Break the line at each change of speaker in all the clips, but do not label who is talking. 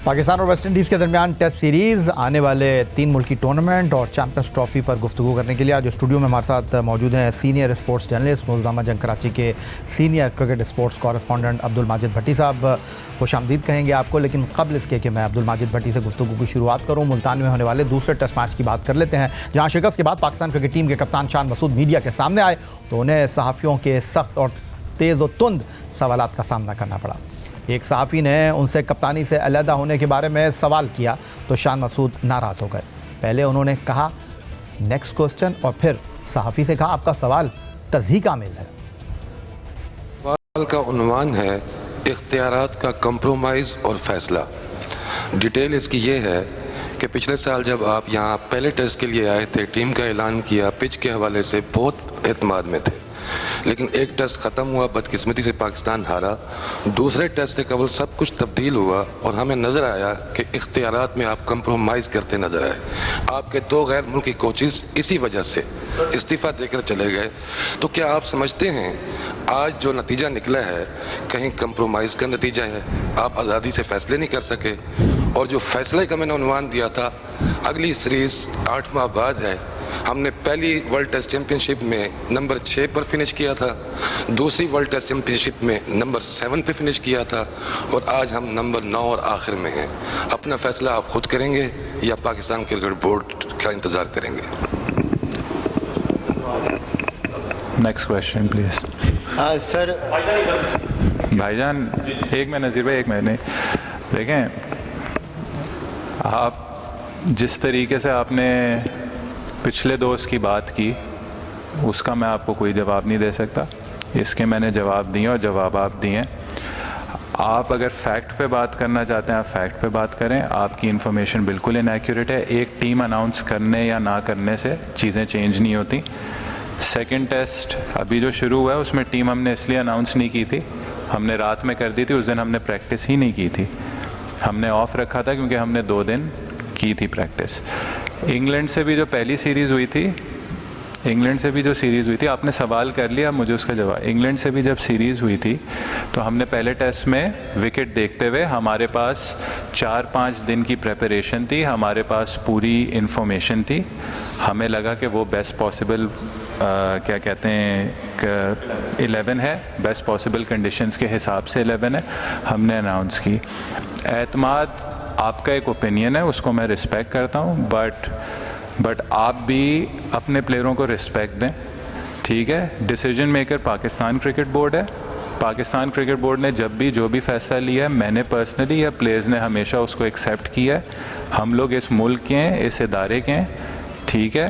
पाकिस्तान और West Indies के दरमियान टेस्ट सीरीज़, आने वाले 3 मुल्की टूर्नामेंट और चैम्पियंस ट्रॉफी पर गुफ्तगू करने के लिए आज स्टूडियो में हमारे साथ मौजूद हैं senior sports journalist मुल्ज़ामा Jang Karachi के senior cricket sports correspondent Abdul Majid Bhatti साहब। खुशामदीद कहेंगे आपको, लेकिन कबल इसके कि मैं अब्दुल माजिद भट्टी से गुफ्तगू की शुरुआत करूँ, मुल्तान में होने वाले दूसरे टेस्ट मैच की बात कर लेते हैं, जहाँ शिकस्त के बाद पाकिस्तान क्रिकेट टीम के कप्तान शान मसूद मीडिया के सामने आए तो उन्हें सहाफ़ियों के सख्त और तेज़ व तुंद सवालात का सामना करना पड़ा। एक सहाफ़ी ने उनसे कप्तानी से अलहदा होने के बारे में सवाल किया तो शान मसूद नाराज़ हो गए। पहले उन्होंने कहा नेक्स्ट क्वेश्चन और फिर सहाफ़ी से कहा आपका सवाल तज़हीक आमेज़ है।
सवाल का उन्वान है इख्तियारात का कंप्रोमाइज़ और फैसला। डिटेल इसकी ये है कि पिछले साल जब आप यहाँ पहले टेस्ट के लिए आए थे, टीम का ऐलान किया, पिच के हवाले से बहुत एतमाद में थे, लेकिन एक टेस्ट ख़त्म हुआ, बदकिस्मती से पाकिस्तान हारा। दूसरे टेस्ट से कबल सब कुछ तब्दील हुआ और हमें नज़र आया कि इख्तियारात में आप कंप्रोमाइज़ करते नज़र आए। आपके 2 गैर मुल्की कोचेस इसी वजह से इस्तीफ़ा देकर चले गए। तो क्या आप समझते हैं आज जो नतीजा निकला है कहीं कंप्रोमाइज़ का नतीजा है? आप आज़ादी से फ़ैसले नहीं कर सके, और जो फ़ैसले का मैंने उन्वान दिया था, अगली सीरीज़ 8 माह बाद है। हमने पहली वर्ल्ड टेस्ट चैम्पियनशिप में नंबर 6 पर फिनिश किया था, दूसरी वर्ल्ड टेस्ट चैम्पियनशिप में नंबर 7 पे फिनिश किया था, और आज हम नंबर 9 और आखिर में हैं। अपना फैसला आप खुद करेंगे या पाकिस्तान क्रिकेट बोर्ड का इंतज़ार करेंगे?
Next question please.
सर
भाईजान, एक मैं नज़ीर भाई, एक मैंने देखें, आप जिस तरीके से आपने पिछले दोस्त की बात की उसका मैं आपको कोई जवाब नहीं दे सकता। इसके मैंने जवाब दिए और जवाब आप दिए। आप अगर फैक्ट पे बात करना चाहते हैं आप फैक्ट पे बात करें। आपकी इन्फॉर्मेशन बिल्कुल इनएक्यूरेट है। एक टीम अनाउंस करने या ना करने से चीज़ें चेंज नहीं होती। सेकंड टेस्ट अभी जो शुरू हुआ है उसमें टीम हमने इसलिए अनाउंस नहीं की थी, हमने रात में कर दी थी, उस दिन हमने प्रैक्टिस ही नहीं की थी। हमने ऑफ रखा था क्योंकि हमने 2 दिन की थी प्रैक्टिस। इंग्लैंड से भी जो पहली सीरीज़ हुई थी, आपने सवाल कर लिया, मुझे उसका जवाब। इंग्लैंड से भी जब सीरीज़ हुई थी तो हमने पहले टेस्ट में विकेट देखते हुए हमारे पास 4-5 दिन की प्रेपरेशन थी, हमारे पास पूरी इन्फॉर्मेशन थी। हमें लगा कि वो बेस्ट पॉसिबल 11 है, बेस्ट पॉसिबल कंडीशंस के हिसाब से 11 है, हमने अनाउंस की। एतमाद आपका एक ओपिनियन है, उसको मैं रिस्पेक्ट करता हूँ, बट आप भी अपने प्लेयरों को रिस्पेक्ट दें, ठीक है? Decision maker Pakistan cricket board है। पाकिस्तान क्रिकेट बोर्ड ने जब भी जो भी फैसला लिया है, मैंने पर्सनली या प्लेयर्स ने हमेशा उसको एक्सेप्ट किया है। हम लोग इस मुल्क के हैं, इस इदारे के हैं, ठीक है?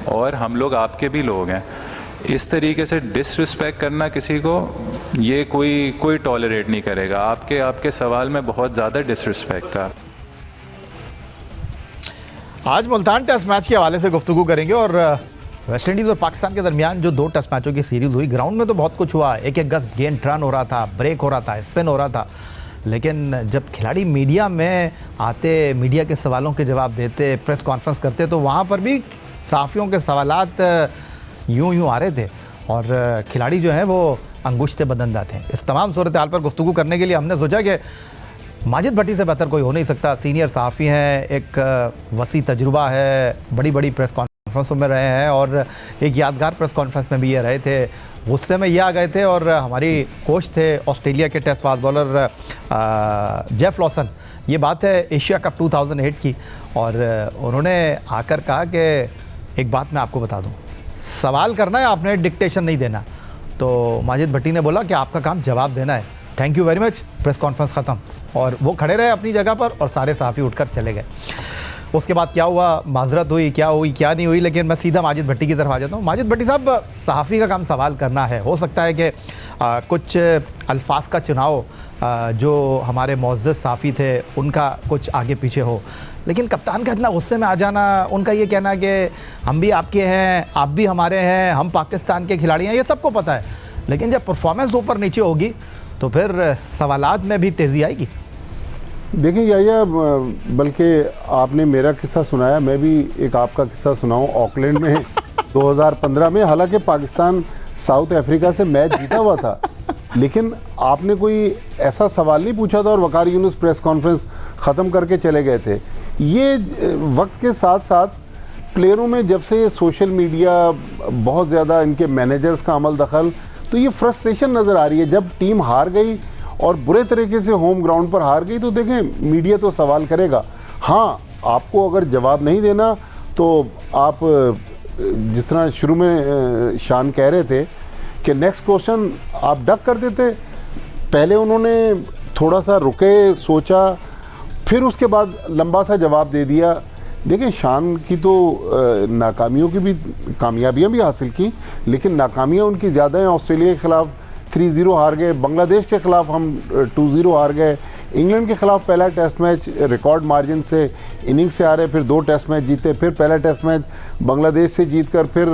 और हम लोग आपके भी लोग हैं। इस तरीके से डिसरिस्पेक्ट करना किसी को, ये कोई टॉलरेट नहीं करेगा। आपके सवाल में बहुत ज़्यादा डिसरिस्पेक्ट था।
आज मुल्तान टेस्ट मैच के हवाले से गुफ्तगू करेंगे और वेस्ट इंडीज़ और पाकिस्तान के दरमियान जो 2 टेस्ट मैचों की सीरीज़ हुई, ग्राउंड में तो बहुत कुछ हुआ। एक गज गेंद टर्न हो रहा था, ब्रेक हो रहा था, स्पिन हो रहा था, लेकिन जब खिलाड़ी मीडिया में आते, मीडिया के सवालों के जवाब देते, प्रेस कॉन्फ्रेंस करते, तो वहाँ पर भी सहाफ़ियों के सवालात यूं आ रहे थे और खिलाड़ी जो हैं वो अंगुश्ते बदंदा थे। इस तमाम सूरत हाल पर गुफ्तगू करने के लिए हमने सोचा कि माजिद भट्टी से बेहतर कोई हो नहीं सकता। सीनियर सहाफ़ी हैं, एक वसी तजुर्बा है, बड़ी प्रेस कॉन्फ्रेंसों में रहे हैं और एक यादगार प्रेस कॉन्फ्रेंस में भी ये रहे थे। गुस्से में ये आ गए थे और हमारी कोच थे ऑस्ट्रेलिया के test fast bowler Jeff Lawson. ये बात है एशिया कप 2008 की, और उन्होंने आकर कहा कि एक बात मैं आपको बता दूँ, सवाल करना है आपने, डिक्टेशन नहीं देना। तो माजिद भट्टी ने बोला कि आपका काम जवाब देना है, thank you very much. Press conference ख़त्म और वो खड़े रहे अपनी जगह पर और सारे सहाफ़ी उठकर चले गए। उसके बाद क्या हुआ, माजरत हुई, क्या नहीं हुई, लेकिन मैं सीधा माजिद भट्टी की तरफ आ जाता हूँ। माजिद भट्टी साहब, सहाफ़ी का काम सवाल करना है। हो सकता है कि कुछ अल्फाज का चुनाव जो हमारे मुअज़्ज़ज़ सहाफ़ी थे उनका कुछ आगे पीछे हो, लेकिन कप्तान का इतना गुस्से में आ जाना, उनका ये कहना कि हम भी आपके हैं, आप भी हमारे हैं, हम पाकिस्तान के खिलाड़ी हैं, ये सबको पता है, लेकिन जब परफॉर्मेंस ऊपर नीचे होगी तो फिर सवालात में भी तेज़ी आएगी।
देखिए याया, बल्कि आपने मेरा किस्सा सुनाया, मैं भी एक आपका किस्सा सुनाऊं। ऑकलैंड में 2015 में, हालांकि पाकिस्तान साउथ अफ्रीका से मैच जीता हुआ था, लेकिन आपने कोई ऐसा सवाल नहीं पूछा था और वकार यूनुस प्रेस कॉन्फ्रेंस ख़त्म करके चले गए थे। ये वक्त के साथ साथ प्लेयरों में जब से ये सोशल मीडिया, बहुत ज़्यादा इनके मैनेजर्स का अमल दखल, तो ये फ्रस्ट्रेशन नज़र आ रही है। जब टीम हार गई और बुरे तरीके से होम ग्राउंड पर हार गई तो देखें मीडिया तो सवाल करेगा। हाँ, आपको अगर जवाब नहीं देना तो आप जिस तरह शुरू में शान कह रहे थे कि नेक्स्ट क्वेश्चन आप डक कर देते, पहले उन्होंने थोड़ा सा रुके, सोचा, फिर उसके बाद लंबा सा जवाब दे दिया। देखिए शान की तो नाकामियों की भी कामयाबियां भी हासिल की, लेकिन नाकामियां उनकी ज़्यादा हैं। ऑस्ट्रेलिया के ख़िलाफ़ 3-0 हार गए, बांग्लादेश के ख़िलाफ़ हम 2-0 हार गए, इंग्लैंड के ख़िलाफ़ पहला टेस्ट मैच रिकॉर्ड मार्जिन से इनिंग से हारे, फिर 2 टेस्ट मैच जीते, फिर पहला टेस्ट मैच बांग्लादेश से जीतकर फिर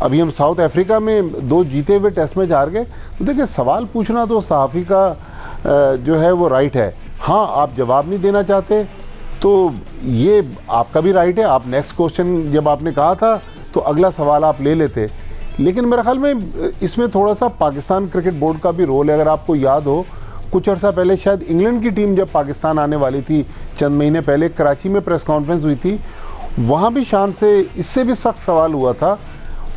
अभी हम साउथ अफ्रीका में 2 जीते हुए टेस्ट मैच हार गए। तो देखिए सवाल पूछना तो सहाफ़ी का जो है वो राइट है। हाँ, आप जवाब नहीं देना चाहते तो ये आपका भी राइट है। आप नेक्स्ट क्वेश्चन जब आपने कहा था तो अगला सवाल आप ले लेते, लेकिन मेरे ख्याल में इसमें थोड़ा सा पाकिस्तान क्रिकेट बोर्ड का भी रोल है। अगर आपको याद हो, कुछ अर्सा पहले शायद इंग्लैंड की टीम जब पाकिस्तान आने वाली थी, चंद महीने पहले कराची में प्रेस कॉन्फ्रेंस हुई थी, वहाँ भी शान से इससे भी सख्त सवाल हुआ था।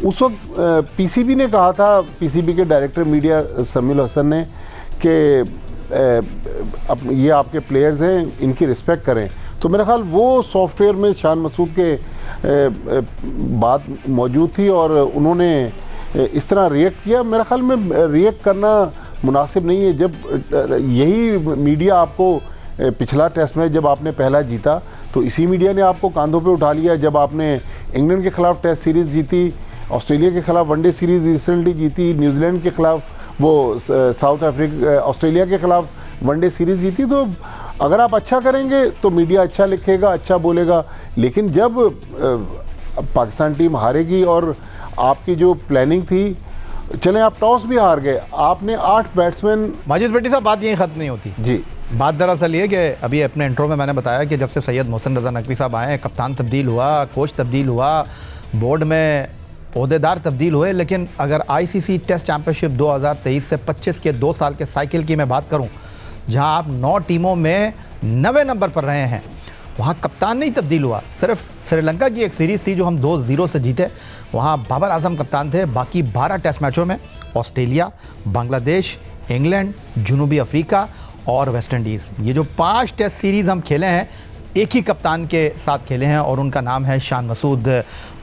उस वक्त पीसीबी ने कहा था, पीसीबी के डायरेक्टर मीडिया समील हसन ने, कि ये आपके प्लेयर्स हैं, इनकी रिस्पेक्ट करें। तो मेरा ख्याल वो सॉफ्टवेयर में शान मसूद के बात मौजूद थी और उन्होंने इस तरह रिएक्ट किया। मेरे ख्याल में रिएक्ट करना मुनासिब नहीं है। जब यही मीडिया आपको पिछला टेस्ट मैच जब आपने पहला जीता तो इसी मीडिया ने आपको कांधों पे उठा लिया। जब आपने इंग्लैंड के ख़िलाफ़ टेस्ट सीरीज़ जीती, ऑस्ट्रेलिया के ख़िलाफ़ वनडे सीरीज़ रिसेंटली जीती, न्यूजीलैंड के ख़िलाफ़ वो साउथ अफ्रीका ऑस्ट्रेलिया के ख़िलाफ़ वनडे सीरीज़ जीती, तो अगर आप अच्छा करेंगे तो मीडिया अच्छा लिखेगा, अच्छा बोलेगा। लेकिन जब पाकिस्तान टीम हारेगी और आपकी जो प्लानिंग थी, चलें आप टॉस भी हार गए, आपने 8 बैट्समैन।
माजिद भट्टी साहब, बात यहीं ख़त्म नहीं होती
जी।
बात दरअसल ये कि अभी अपने इंट्रो में मैंने बताया कि जब से सैयद मोहसिन रज़ा नकवी साहब आए, कप्तान तब्दील हुआ, कोच तब्दील हुआ, बोर्ड में ओहदेदार तब्दील हुए, लेकिन अगर आईसीसी टेस्ट चैम्पियनशिप 2023 से 25 के 2 साल के साइकिल की मैं बात करूं, जहां आप 9 टीमों में 9वें नंबर पर रहे हैं, वहां कप्तान नहीं तब्दील हुआ। सिर्फ श्रीलंका की एक सीरीज़ थी जो हम 2-0 से जीते, वहां बाबर आजम कप्तान थे। बाकी 12 टेस्ट मैचों में ऑस्ट्रेलिया, बांग्लादेश, इंग्लैंड, जनूबी अफ्रीका और वेस्ट इंडीज़, ये जो 5 टेस्ट सीरीज़ हम खेले हैं, एक ही कप्तान के साथ खेले हैं और उनका नाम है शान मसूद।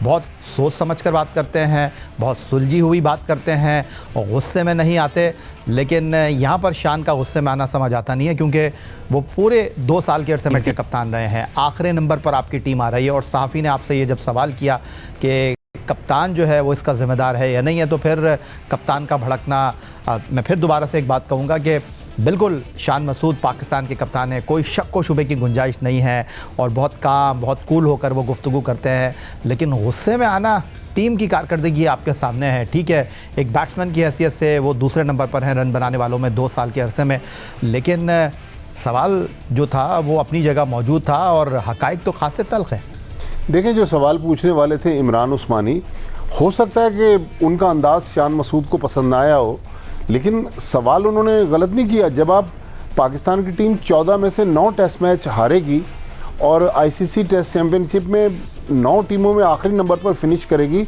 बहुत सोच समझ कर बात करते हैं, बहुत सुलझी हुई बात करते हैं और गुस्से में नहीं आते। लेकिन यहाँ पर शान का गुस्से में आना समझ आता नहीं है, क्योंकि वो पूरे 2 साल के अरसे में के कप्तान रहे हैं। आखिरी नंबर पर आपकी टीम आ रही है और सहाफ़ी ने आपसे ये जब सवाल किया कि कप्तान जो है वो इसका ज़िम्मेदार है या नहीं है, तो फिर कप्तान का भड़कना, मैं फिर दोबारा से एक बात कहूँगा कि बिल्कुल शान मसूद पाकिस्तान के कप्तान है, कोई शक व शुबे की गुंजाइश नहीं है और बहुत काम, बहुत कूल होकर वो गुफ्तगू करते हैं। लेकिन गुस्से में आना, टीम की कारकर्दगी आपके सामने है। ठीक है, एक बैट्समैन की हैसियत से वो दूसरे नंबर पर हैं रन बनाने वालों में 2 साल के अरसे में, लेकिन सवाल जो था वो अपनी जगह मौजूद था और हक़ाइक़ तो खासे तल्ख़ है।
देखें, जो सवाल पूछने वाले थे इमरान उस्मानी, हो सकता है कि उनका अंदाज़ शान मसूद को पसंद ना आया हो, लेकिन सवाल उन्होंने गलत नहीं किया। जब आप पाकिस्तान की टीम 14 में से 9 टेस्ट मैच हारेगी और आईसीसी टेस्ट चैम्पियनशिप में 9 टीमों में आखिरी नंबर पर फिनिश करेगी,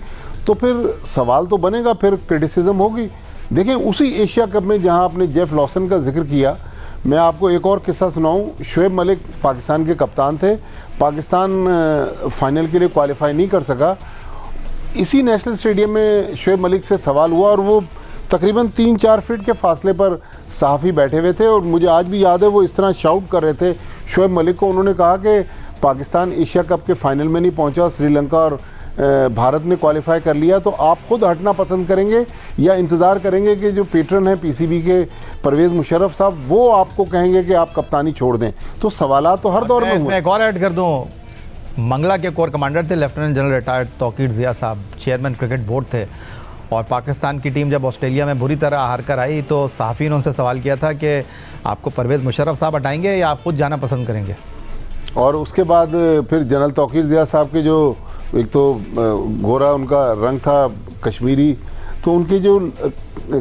तो फिर सवाल तो बनेगा, फिर क्रिटिसिज्म होगी। देखें, उसी एशिया कप में जहां आपने जेफ लॉसन का जिक्र किया, मैं आपको एक और किस्सा सुनाऊं। शोएब मलिक पाकिस्तान के कप्तान थे, पाकिस्तान फाइनल के लिए क्वालिफाई नहीं कर सका। इसी नेशनल स्टेडियम में शोएब मलिक से सवाल हुआ और वो तकरीबन 3-4 फीट के फासले पर सहाफ़ी बैठे हुए थे और मुझे आज भी याद है वो इस तरह शाउट कर रहे थे शोएब मलिक को। उन्होंने कहा कि पाकिस्तान एशिया कप के फाइनल में नहीं पहुंचा, श्रीलंका और भारत ने क्वालिफाई कर लिया, तो आप खुद हटना पसंद करेंगे या इंतज़ार करेंगे कि जो पैटर्न है पीसीबी के परवेज़ मुशर्रफ साहब, वो आपको कहेंगे कि आप कप्तानी छोड़ दें? तो सवालात तो हर दौर में हुए।
एक और ऐड कर दूँ, मंगला के कोर कमांडर थे lieutenant general retired Tauqir Zia साहब, चेयरमैन क्रिकेट बोर्ड थे, और पाकिस्तान की टीम जब ऑस्ट्रेलिया में बुरी तरह हार कर आई तो सहाफ़ी ने उनसे सवाल किया था कि आपको परवेज़ मुशर्रफ साहब हटाएंगे या आप खुद जाना पसंद करेंगे? और
उसके बाद फिर जनरल तौकीर ज़िया साहब के जो एक तो गोरा उनका रंग था कश्मीरी, तो उनके जो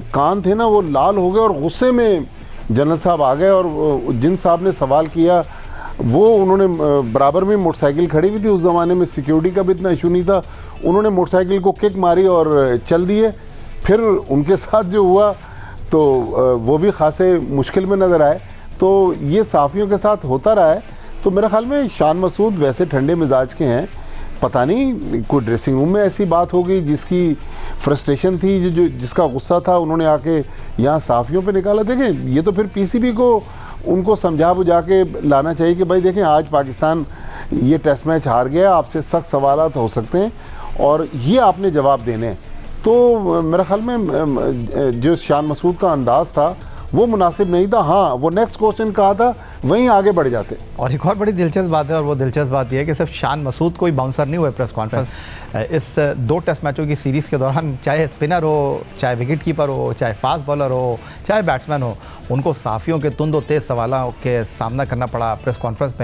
कान थे ना वो लाल हो गए और गुस्से में जनरल साहब आ गए और जिन साहब ने सवाल किया वो उन्होंने बराबर में मोटरसाइकिल खड़ी हुई थी, उस ज़माने में सिक्योरिटी का भी इतना इशू नहीं था, उन्होंने मोटरसाइकिल को किक मारी और चल दिए। फिर उनके साथ जो हुआ तो वो भी खासे मुश्किल में नज़र आए। तो ये सहाफ़ियों के साथ होता रहा है। तो मेरे ख्याल में शान मसूद वैसे ठंडे मिजाज के हैं, पता नहीं कोई ड्रेसिंग रूम में ऐसी बात हो गई जिसकी फ्रस्ट्रेशन थी, जो जिसका गुस्सा था, उन्होंने आके यहाँ सहाफ़ियों पे निकाला। देखें, ये तो फिर पीसीबी को उनको समझा बुझा के लाना चाहिए कि भाई देखें, आज पाकिस्तान ये टेस्ट मैच हार गया, आपसे सख्त सवालात हो सकते हैं और ये आपने जवाब देने हैं। तो मेरे ख्याल में जो शान मसूद का अंदाज़ था वो मुनासिब नहीं था। हाँ, वो नेक्स्ट क्वेश्चन कहा था, वहीं आगे बढ़ जाते।
और एक और बड़ी दिलचस्प बात है, और वो दिलचस्प बात यह है कि सिर्फ शान मसूद कोई बाउंसर नहीं हुए प्रेस कॉन्फ्रेंस। इस 2 टेस्ट मैचों की सीरीज़ के दौरान चाहे स्पिनर हो, चाहे विकेट कीपर हो, चाहे फास्ट बॉलर हो, चाहे बैट्समैन हो, उनको सहाफ़ियों के तुंद और तेज़ सवालों के सामना करना पड़ा प्रेस कॉन्फ्रेंस में।